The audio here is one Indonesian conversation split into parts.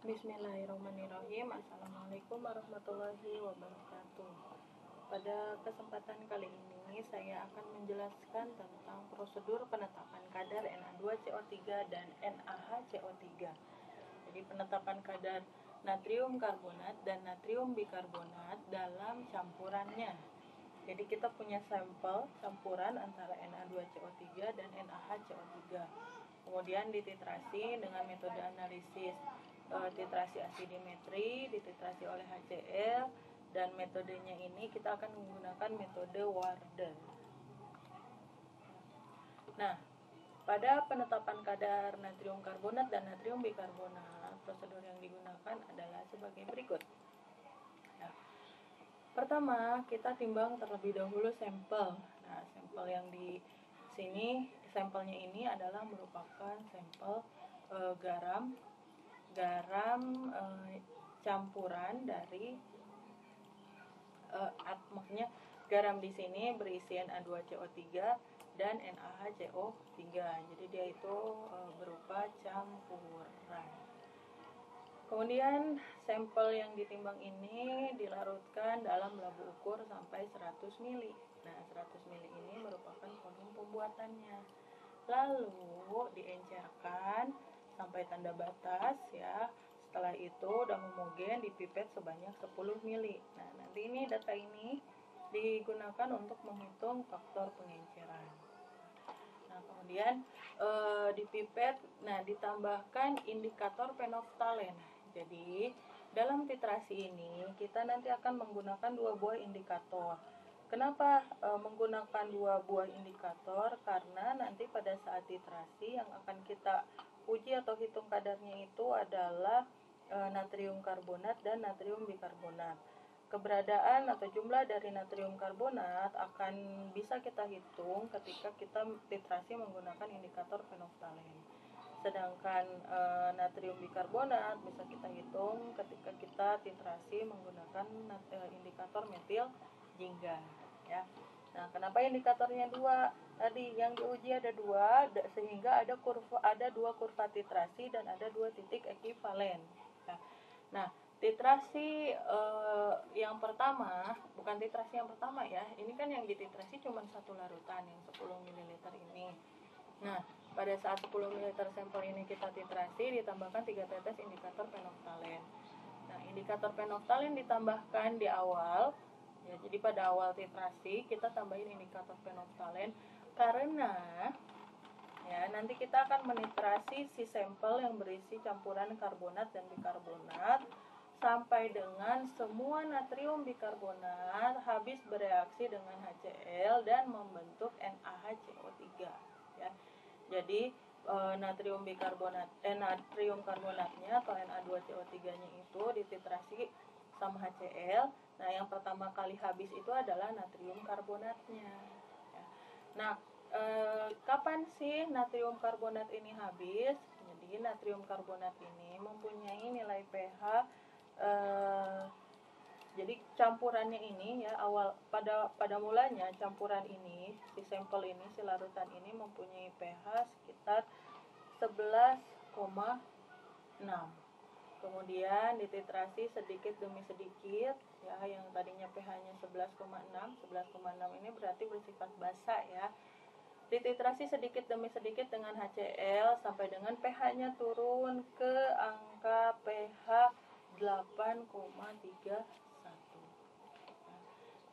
Bismillahirrahmanirrahim. Assalamualaikum warahmatullahi wabarakatuh. Pada kesempatan kali ini saya akan menjelaskan tentang prosedur penetapan kadar Na2CO3 dan NaHCO3. Jadi penetapan kadar natrium karbonat dan natrium bikarbonat dalam campurannya. Jadi kita punya sampel campuran antara Na2CO3 dan NaHCO3. Kemudian dititrasi dengan metode analisis titrasi asidimetri, dititrasi oleh HCl, dan metodenya ini kita akan menggunakan metode Warder. Nah, pada penetapan kadar natrium karbonat dan natrium bikarbonat, prosedur yang digunakan adalah sebagai berikut. Nah, pertama, kita timbang terlebih dahulu sampel. Nah, sampel yang di sini, sampelnya ini adalah merupakan sampel garam campuran dari maksudnya garam di sini berisi Na2CO3 dan NaHCO3. Jadi dia itu berupa campuran. Kemudian sampel yang ditimbang ini dilarutkan dalam labu ukur sampai 100 ml. Nah, 100 ml ini merupakan volume pembuatannya. Lalu diencerkan sampai tanda batas ya. Setelah itu udah homogen dipipet sebanyak 10 ml. Nah, nanti ini data ini digunakan untuk menghitung faktor pengenceran. Nah, kemudian dipipet, nah ditambahkan indikator penoftalen. Jadi dalam titrasi ini kita nanti akan menggunakan 2 buah indikator. Kenapa menggunakan 2 buah indikator? Karena nanti pada saat titrasi yang akan kita uji atau hitung kadarnya itu adalah natrium karbonat dan natrium bikarbonat. Keberadaan atau jumlah dari natrium karbonat akan bisa kita hitung ketika kita titrasi menggunakan indikator penoftalen. Sedangkan natrium bikarbonat bisa kita hitung ketika kita titrasi menggunakan indikator metil jingga ya. Nah, kenapa indikatornya 2? Tadi yang diuji ada 2 sehingga ada 2 kurva titrasi dan ada 2 titik ekivalen. Nah, titrasi yang pertama, bukan titrasi yang pertama ya. Ini kan yang dititrasi cuma satu larutan yang 10 ml ini. Nah, pada saat 10 ml sampel ini kita titrasi ditambahkan 3 tetes indikator penoftalen. Nah, indikator penoftalen ditambahkan di awal. Ya, jadi pada awal titrasi kita tambahin indikator penoftalen karena ya nanti kita akan menitrasi si sampel yang berisi campuran karbonat dan bikarbonat sampai dengan semua natrium bikarbonat habis bereaksi dengan HCl dan membentuk NaHCO3 ya. Jadi natrium karbonatnya atau Na2CO3-nya itu dititrasi sama HCl. Nah, yang pertama kali habis itu adalah natrium karbonatnya ya. Nah, kapan sih natrium karbonat ini habis? Jadi natrium karbonat ini mempunyai nilai pH jadi campurannya ini ya pada mulanya campuran ini, si sampel ini, si larutan ini mempunyai pH sekitar 11,6. Kemudian dititrasi sedikit demi sedikit ya, yang tadinya pH-nya 11,6 ini berarti bersifat basa ya. Dititrasi sedikit demi sedikit dengan HCl sampai dengan pH-nya turun ke angka pH 8,31.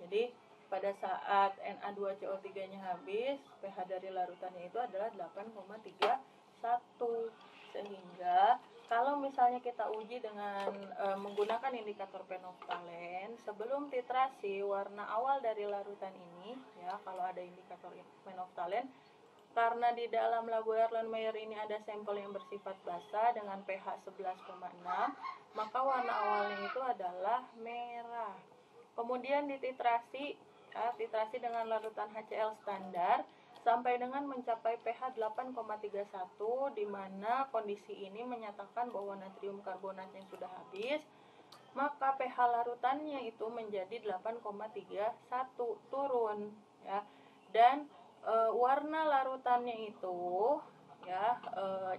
Jadi pada saat Na2CO3-nya habis, pH dari larutannya itu adalah 8,31. Sehingga kalau misalnya kita uji dengan menggunakan indikator penoftalen, sebelum titrasi warna awal dari larutan ini ya, kalau ada indikator penoftalen, karena di dalam labu Erlenmeyer ini ada sampel yang bersifat basa dengan pH 11,6, maka warna awalnya itu adalah merah. Kemudian dititrasi ya, titrasi dengan larutan HCl standar sampai dengan mencapai pH 8,31, di mana kondisi ini menyatakan bahwa natrium karbonatnya sudah habis, maka pH larutannya itu menjadi 8,31, turun ya. Dan warna larutannya itu ya,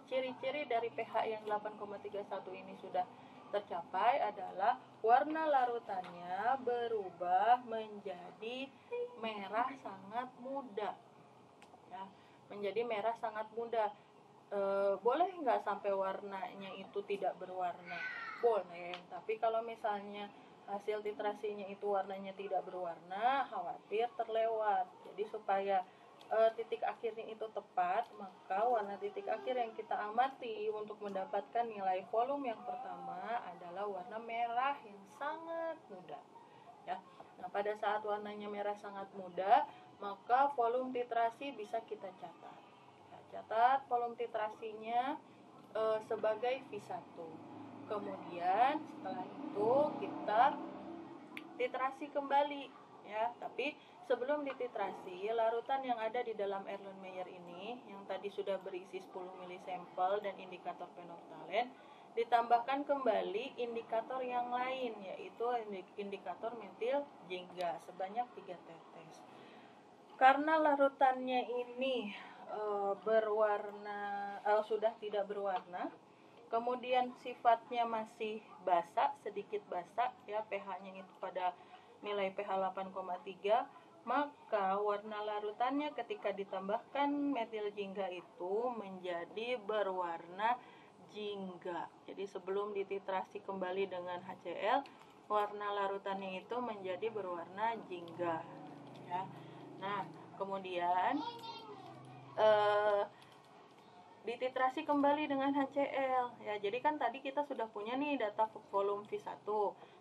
ciri-ciri dari pH yang 8,31 ini sudah tercapai adalah warna larutannya berubah menjadi merah sangat muda, ya, menjadi merah sangat muda. Boleh nggak sampai warnanya itu tidak berwarna? Boleh, tapi kalau misalnya hasil titrasinya itu warnanya tidak berwarna, khawatir terlewat. Jadi supaya titik akhirnya itu tepat, maka warna titik akhir yang kita amati untuk mendapatkan nilai volume yang pertama adalah warna merah yang sangat muda, ya. Nah, pada saat warnanya merah sangat muda, maka volume titrasi bisa kita catat. Ya, catat volume titrasinya sebagai V1. Kemudian setelah itu kita titrasi kembali, ya. Tapi sebelum dititrasi, larutan yang ada di dalam Erlenmeyer ini yang tadi sudah berisi 10 mili sampel dan indikator phenolphthalein, ditambahkan kembali indikator yang lain, yaitu indikator metil jingga sebanyak 3 tetes. Karena larutannya ini sudah tidak berwarna, kemudian sifatnya masih basa, sedikit basa, ya, pH-nya itu pada nilai pH 8,3, maka warna larutannya ketika ditambahkan metil jingga itu menjadi berwarna jingga. Jadi sebelum dititrasi kembali dengan HCl, warna larutannya itu menjadi berwarna jingga, ya. Nah, kemudian dititrasi kembali dengan HCl, ya. Jadi kan tadi kita sudah punya nih data volume V1,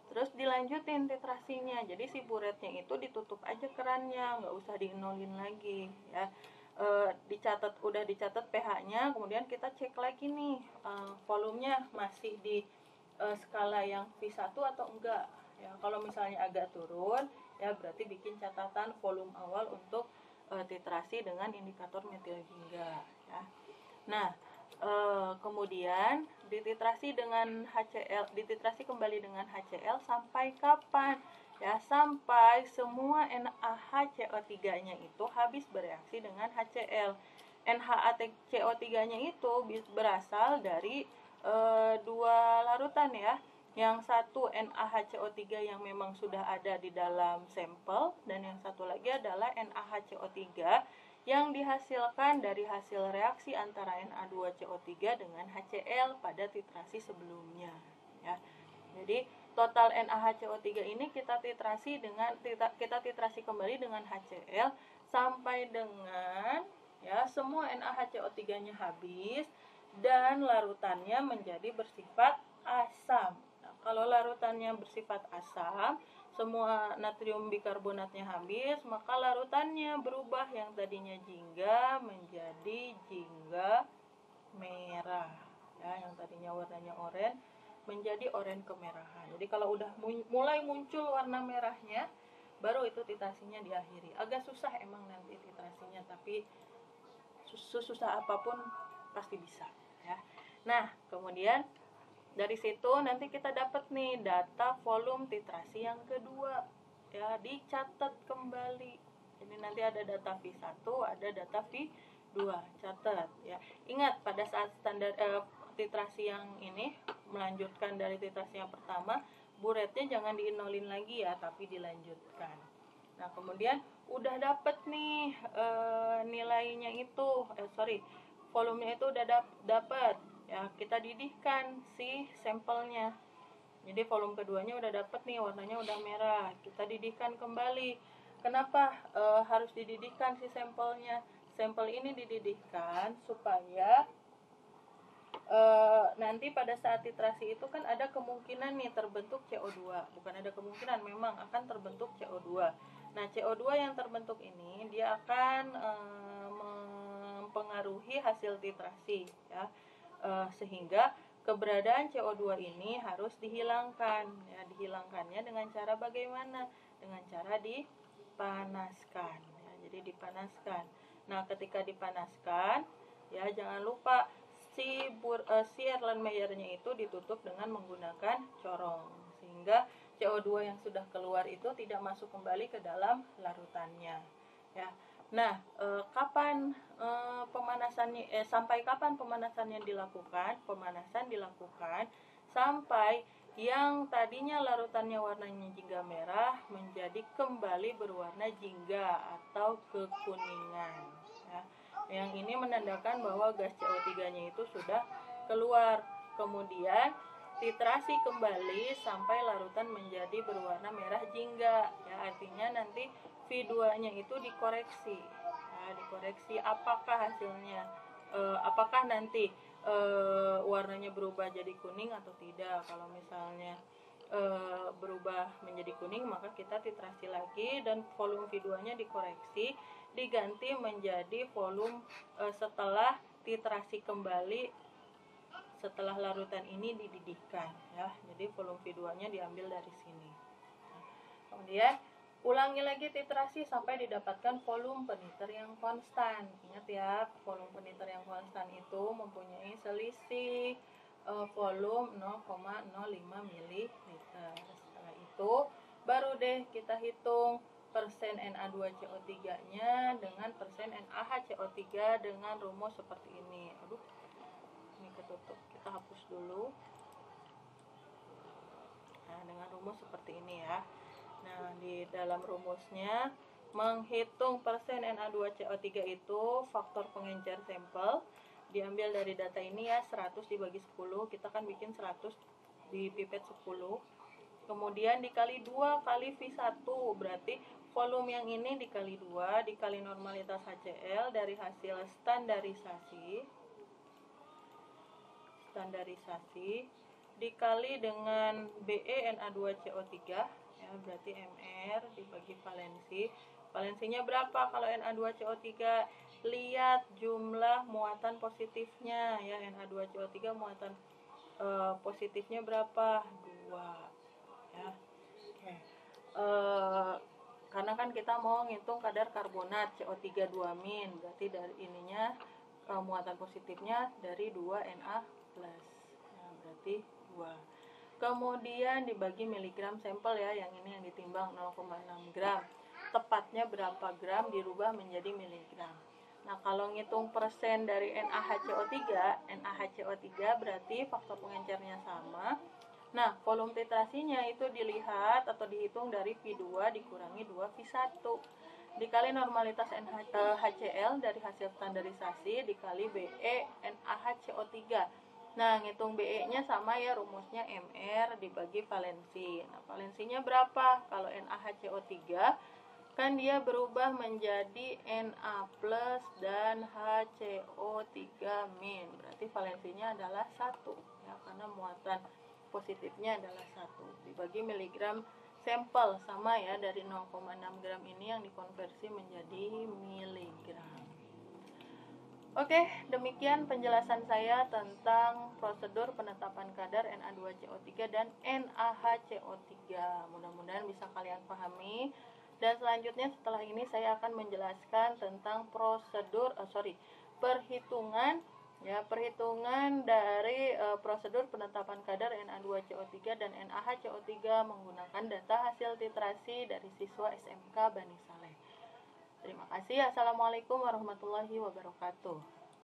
terus dilanjutin titrasinya. Jadi si buretnya itu ditutup aja kerannya, nggak usah dienolin lagi, ya. Udah dicatat pH-nya, kemudian kita cek lagi nih volumenya masih di skala yang V1 atau enggak, ya. Kalau misalnya agak turun, ya berarti bikin catatan volume awal untuk titrasi dengan indikator metil jingga, ya. Nah, kemudian dititrasi kembali dengan HCl sampai kapan? Ya, sampai semua NaHCO3-nya itu habis bereaksi dengan HCl. NaHCO3-nya itu berasal dari dua larutan, ya. Yang satu NaHCO3 yang memang sudah ada di dalam sampel, dan yang satu lagi adalah NaHCO3 yang dihasilkan dari hasil reaksi antara Na2CO3 dengan HCl pada titrasi sebelumnya, ya. Jadi total NaHCO3 ini kita titrasi kembali dengan HCl sampai dengan, ya, semua NaHCO3-nya habis dan larutannya menjadi bersifat asam. Nah, kalau larutannya bersifat asam, semua natrium bikarbonatnya habis, maka larutannya berubah yang tadinya jingga menjadi jingga merah, ya. Yang tadinya warnanya oranye menjadi oranye kemerahan. Jadi kalau udah mulai muncul warna merahnya, baru itu titrasinya diakhiri. Agak susah emang nanti titrasinya, tapi susah apapun pasti bisa, ya. Nah, kemudian dari situ nanti kita dapat nih data volume titrasi yang kedua, ya, dicatat kembali. Ini nanti ada data V1, ada data V2, catat, ya. Ingat pada saat standar titrasi yang ini melanjutkan dari titrasi yang pertama, buretnya jangan dienolin lagi, ya, tapi dilanjutkan. Nah, kemudian udah dapet nih nilainya itu, volumenya itu udah dapet. Ya, kita didihkan si sampelnya. Jadi volume keduanya udah dapet nih, warnanya udah merah. Kita didihkan kembali. Kenapa harus dididihkan si sampelnya? Sampel ini dididihkan supaya nanti pada saat titrasi itu kan ada kemungkinan nih terbentuk CO2. Bukan ada kemungkinan, memang akan terbentuk CO2. Nah, CO2 yang terbentuk ini dia akan mempengaruhi hasil titrasi, ya. Sehingga keberadaan CO2 ini harus dihilangkan, ya. Dihilangkannya dengan cara bagaimana? Dengan cara dipanaskan, ya. Jadi dipanaskan. Nah, ketika dipanaskan, ya, jangan lupa si Erlenmeyer-nya itu ditutup dengan menggunakan corong, sehingga CO2 yang sudah keluar itu tidak masuk kembali ke dalam larutannya, ya. Nah, kapan pemanasannya sampai kapan pemanasannya dilakukan? Pemanasan dilakukan sampai yang tadinya larutannya warnanya jingga merah menjadi kembali berwarna jingga atau kekuningan, ya. Yang ini menandakan bahwa gas CO3-nya itu sudah keluar. Kemudian titrasi kembali sampai larutan menjadi berwarna merah jingga, ya. Artinya nanti V2-nya itu dikoreksi. Nah, dikoreksi apakah hasilnya apakah nanti warnanya berubah jadi kuning atau tidak. Kalau misalnya berubah menjadi kuning, maka kita titrasi lagi dan volume V2-nya dikoreksi, diganti menjadi volume setelah titrasi kembali setelah larutan ini dididihkan, ya. Jadi volume V2-nya diambil dari sini. Kemudian ulangi lagi titrasi sampai didapatkan volume peniter yang konstan. Ingat ya, volume peniter yang konstan itu mempunyai selisih volume 0,05 ml. Setelah itu baru deh kita hitung persen Na2CO3-nya dengan persen NaHCO3 dengan rumus seperti ini. Aduh, ini ketutup. Kita hapus dulu. Nah, dengan rumus seperti ini ya. Nah, di dalam rumusnya menghitung persen Na2CO3 itu faktor pengencer sampel diambil dari data ini ya, 100 dibagi 10, kita kan bikin 100 di pipet 10. Kemudian dikali 2 kali V1, berarti volume yang ini dikali 2 dikali normalitas HCl dari hasil standarisasi dikali dengan Be Na2CO3, ya, berarti Mr dibagi valensinya berapa kalau Na2CO3? Lihat jumlah muatan positifnya, ya. Na2CO3 muatan positifnya berapa? 2, ya. Oke. Karena kan kita mau ngitung kadar karbonat CO3 2-, berarti dari ininya muatan positifnya dari 2Na+, ya, berarti 2. Kemudian dibagi miligram sampel, ya, yang ini yang ditimbang 0,6 gram. Tepatnya berapa gram dirubah menjadi miligram. Nah, kalau ngitung persen dari NaHCO3 berarti faktor pengencernya sama. Nah, volume titrasinya itu dilihat atau dihitung dari V2 dikurangi 2V1 dikali normalitas HCl dari hasil standarisasi dikali Be NaHCO3. Nah, ngitung Be-nya sama ya, rumusnya Mr dibagi valensi. Nah, valensinya berapa? Kalau NaHCO3 kan dia berubah menjadi Na+ dan HCO3-. Berarti valensinya adalah 1, ya, karena muatan positifnya adalah 1 dibagi miligram sampel, sama ya, dari 0,6 gram ini yang dikonversi menjadi miligram. Oke, demikian penjelasan saya tentang prosedur penetapan kadar Na2CO3 dan NaHCO3. Mudah-mudahan bisa kalian pahami. Dan selanjutnya setelah ini saya akan menjelaskan tentang perhitungan dari prosedur penetapan kadar Na2CO3 dan NaHCO3 menggunakan data hasil titrasi dari siswa SMK Bani Saleh. Terima kasih. Assalamualaikum warahmatullahi wabarakatuh.